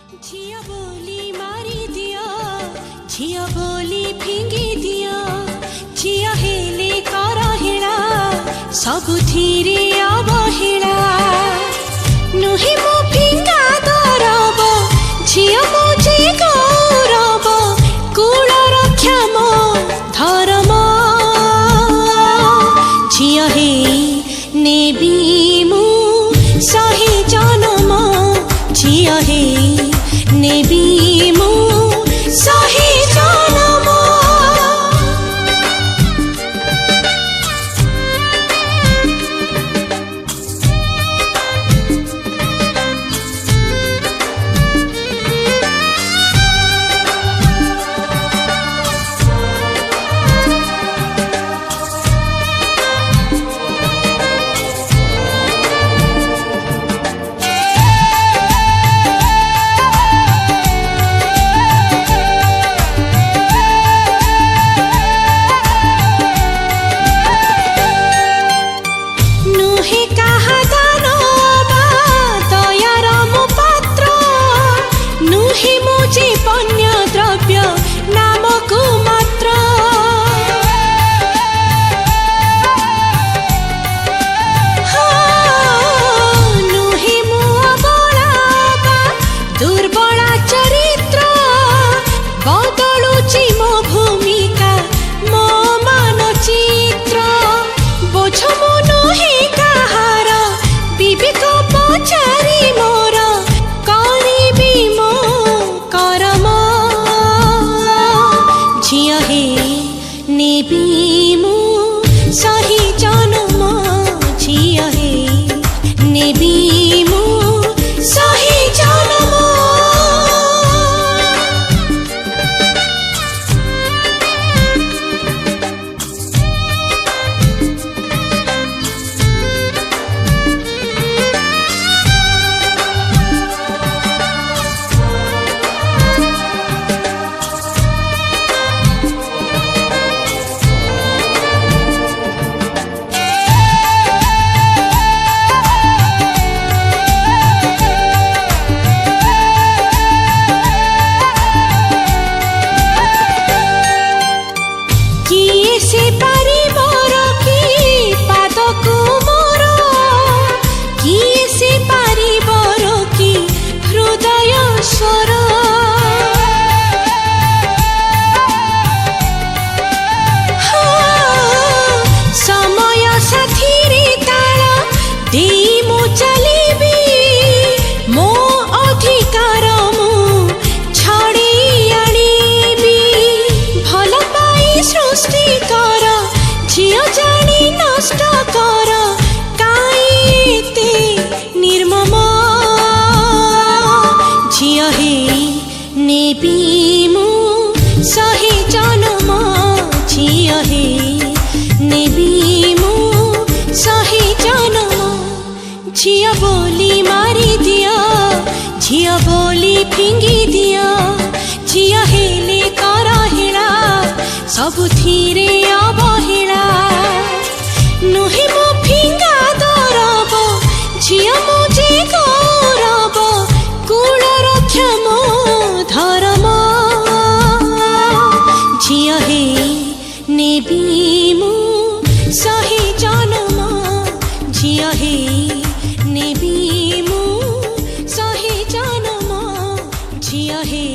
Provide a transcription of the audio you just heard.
झिया बोली मारी दिया, झिया बोली फिंगी दिया, झिया हेले कराहिला सबुथिरे अवहेला। नुहे मो फिंगा दरब, झिया मो जे गौरब, कुल रक्षा मो धर्म। झिया हे नेबी मु सही जन्म, झिया हे नेबी मु सही जन्म। नेबी मु सही जन्म, झिया हे नेबी मु सही जन्म। झिया जानी नष्ट कर काईते निर्मम। झिया हे नेबी मु सही जन्म, झिया हे नेबी मु सही जन्म। झिया बोली मारी दिया, झिया बोली फिंगी दिया, झिया हेले कराहिला सबुथिरे अवहेला। नुहे मो फिंगा दरब, झिया मो जे गौरब, कुल रक्षा मो धर्म। झिया हे नेबी मु सही जन्म, झिया हे नेबी मु सही जन्म, झिया हे